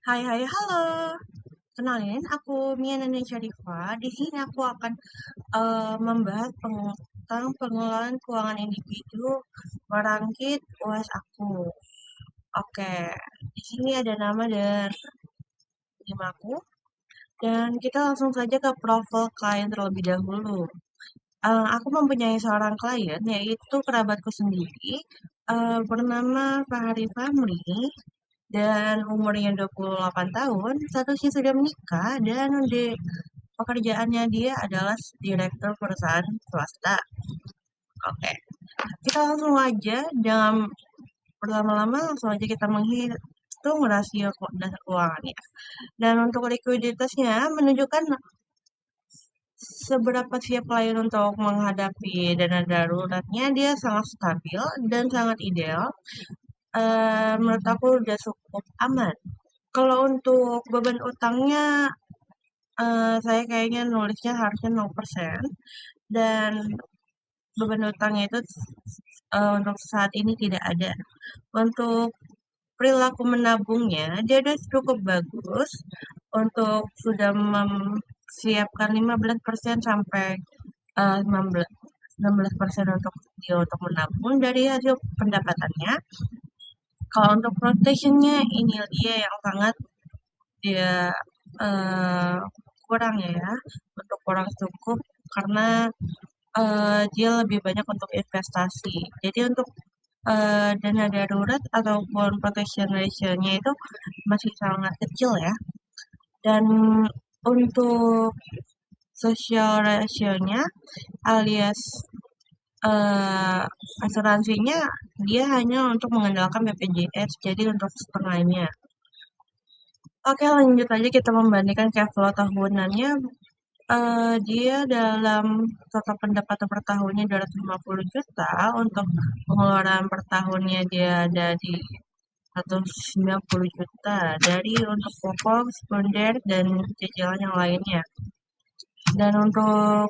Hai, hai, halo. Kenalin, aku Mia Nanda Syarifah. Di sini aku akan membahas tentang pengelolaan keuangan individu merangkit UAS aku. Oke, di sini ada nama dan tim aku. Dan kita langsung saja ke profil klien terlebih dahulu. Aku mempunyai seorang klien, yaitu kerabatku sendiri, bernama Fahri Famli, dan umurnya 28 tahun, statusnya sudah menikah, dan di pekerjaannya dia adalah direktur perusahaan swasta. Oke, kita langsung aja, jangan berlama-lama, langsung aja kita menghitung rasio dasar keuangannya. Dan untuk likuiditasnya menunjukkan seberapa siap klien untuk menghadapi dana daruratnya, dia sangat stabil dan sangat ideal. Menurut aku udah cukup aman. Kalau untuk beban utangnya, saya kayaknya nulisnya harusnya 0%, dan beban utangnya itu untuk saat ini tidak ada. Untuk perilaku menabungnya, dia udah cukup bagus untuk sudah memsiapkan 15% sampai 19% untuk dia untuk menabung dari hasil pendapatannya. Kalau untuk protectionnya, ini dia yang sangat dia eh, kurang ya, untuk kurang cukup karena dia lebih banyak untuk investasi. Jadi untuk dana darurat ataupun protection ratio-nya itu masih sangat kecil ya. Dan untuk social ratio-nya alias eh, asuransinya, dia hanya untuk mengandalkan BPJS, jadi untuk setengahnya. Oke, lanjut aja kita membandingkan cash flow tahunannya. Dia dalam total pendapatan per tahunnya 250 juta, untuk pengeluaran per tahunnya dia ada di 190 juta dari untuk pokok, sekunder, dan cicilan yang lainnya. Dan untuk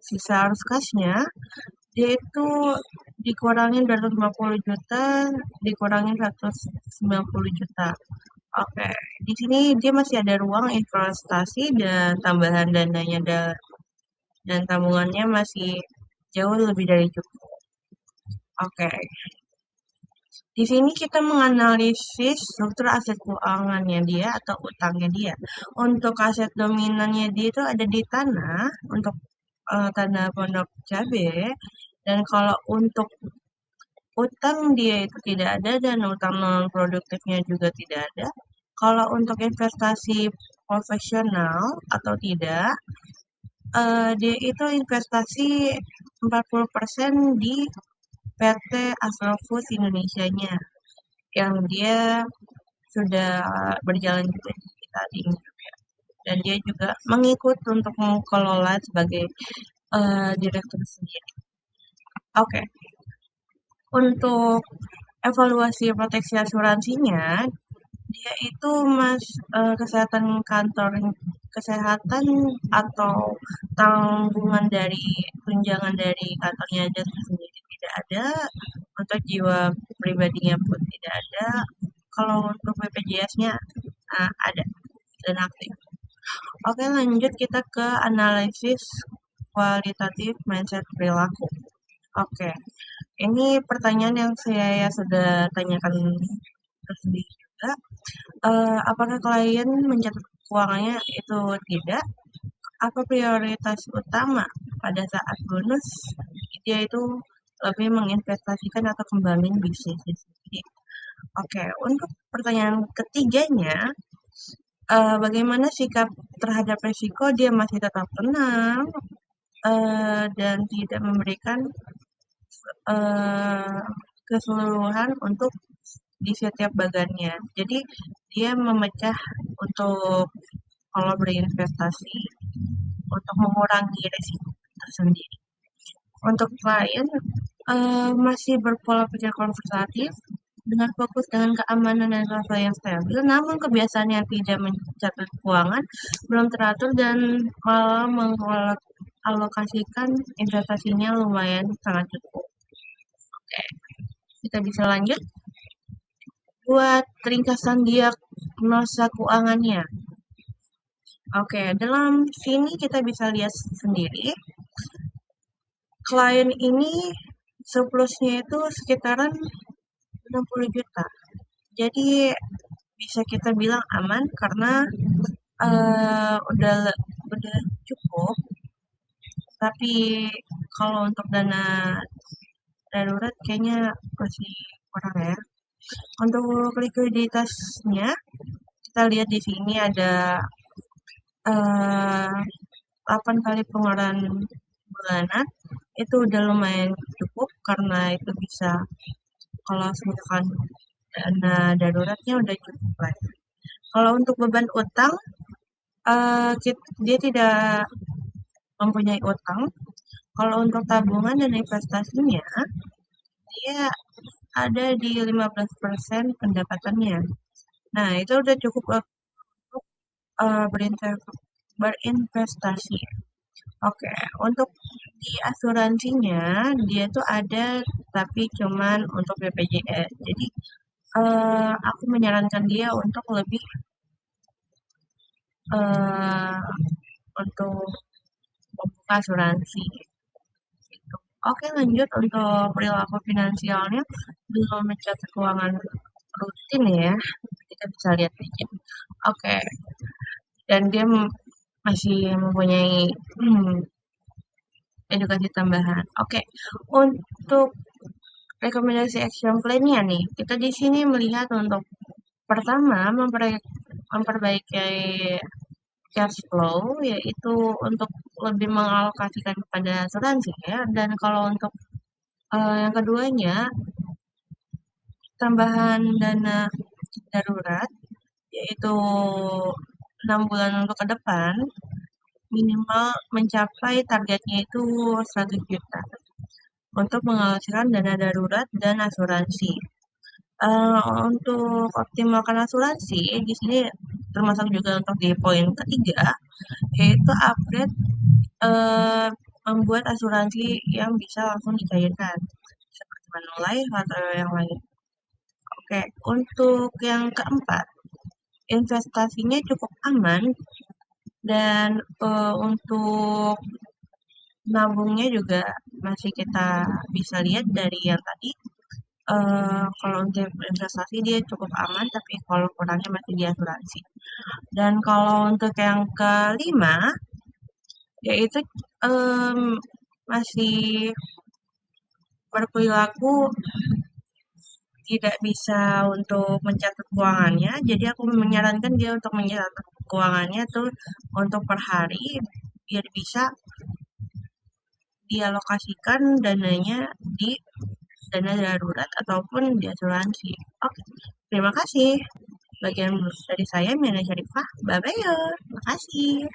sisa arus kasnya, dia itu dikurangin 250 juta, dikurangin 190 juta. Oke, di sini dia masih ada ruang investasi dan tambahan dananya, dan tabungannya masih jauh lebih dari cukup. Oke, di sini kita menganalisis struktur aset keuangannya dia atau utangnya dia. Untuk aset dominannya dia itu ada di tanah, untuk tanah pondok cabe. Dan kalau untuk utang dia itu tidak ada, dan utang non produktifnya juga tidak ada. Kalau untuk investasi profesional atau tidak, dia itu investasi 40% di PT Astra Foods Indonesia-nya, yang dia sudah berjalan juga di tadi. Dan dia juga mengikut untuk mengelola sebagai direktur sendiri. Oke, untuk evaluasi proteksi asuransinya, dia itu kesehatan kantor, kesehatan atau tanggungan dari tunjangan dari kantornya aja sendiri tidak ada, untuk jiwa pribadinya pun tidak ada. Kalau untuk BPJS-nya ada dan aktif. Oke, lanjut kita ke analisis kualitatif mindset perilaku. Oke, ini pertanyaan yang saya sudah tanyakan tersendiri juga. Apakah klien mencatat keuangannya itu tidak? Apa prioritas utama pada saat bonus? Dia itu lebih menginvestasikan atau kembangin bisnisnya sendiri. Oke, untuk pertanyaan ketiganya, bagaimana sikap terhadap risiko? Dia masih tetap tenang dan tidak memberikan eh, keseluruhan untuk di setiap bagannya. Jadi dia memecah untuk kalau berinvestasi untuk mengurangi risiko tersendiri. Untuk klien masih berpola pikir konservatif dengan fokus dengan keamanan dan rasa yang stabil, namun kebiasaan yang tidak mencatat keuangan belum teratur dan malah mengalokasikan investasinya lumayan sangat cukup. Oke, kita bisa lanjut. Buat ringkasan dia nota keuangannya. Oke, dalam sini kita bisa lihat sendiri, klien ini surplusnya itu sekitaran 60 juta. Jadi bisa kita bilang aman karena udah cukup. Tapi kalau untuk dana darurat kayaknya masih kurang ya. Untuk likuiditasnya kita lihat di sini ada eh, 8 kali pengeluaran bulanan. Itu udah lumayan cukup karena itu bisa kalau misalkan dana daruratnya udah cukup lah. Kalau untuk beban utang, dia tidak mempunyai utang. Kalau untuk tabungan dan investasinya, dia ada di 15% pendapatannya. Nah, itu udah cukup untuk berinvestasi. Oke, untuk di asuransinya, dia tuh ada tapi cuman untuk BPJS. Jadi, aku menyarankan dia untuk lebih eh, untuk membuka asuransi. Gitu. Oke, lanjut untuk perilaku finansialnya belum mencatat keuangan rutin ya. Kita bisa lihat aja. Oke, dan dia masih mempunyai edukasi tambahan. Oke, untuk rekomendasi action plan-nya nih, kita di sini melihat untuk pertama memperbaiki cash flow, yaitu untuk lebih mengalokasikan kepada asuransi ya. Dan kalau untuk yang keduanya, tambahan dana darurat, yaitu 6 bulan untuk ke depan, minimal mencapai targetnya itu 100 juta untuk mengalokasikan dana darurat dan asuransi. Untuk optimalkan asuransi, di sini termasuk juga untuk di poin ketiga, yaitu upgrade membuat asuransi yang bisa langsung dicairkan, seperti Manulife atau yang lain. Oke, untuk yang keempat, investasinya cukup aman dan untuk nabungnya juga masih kita bisa lihat dari yang tadi. Kalau untuk investasi dia cukup aman, tapi kalau kurangnya masih di asuransi. Dan kalau untuk yang kelima, yaitu masih berperilaku tidak bisa untuk mencatat keuangannya. Jadi aku menyarankan dia untuk mencatat keuangannya tuh untuk per hari biar bisa dialokasikan dananya di dana darurat ataupun di asuransi. Oke, terima kasih. Bagian dari saya, Mina Syarifah. Bye-bye ya. Terima kasih.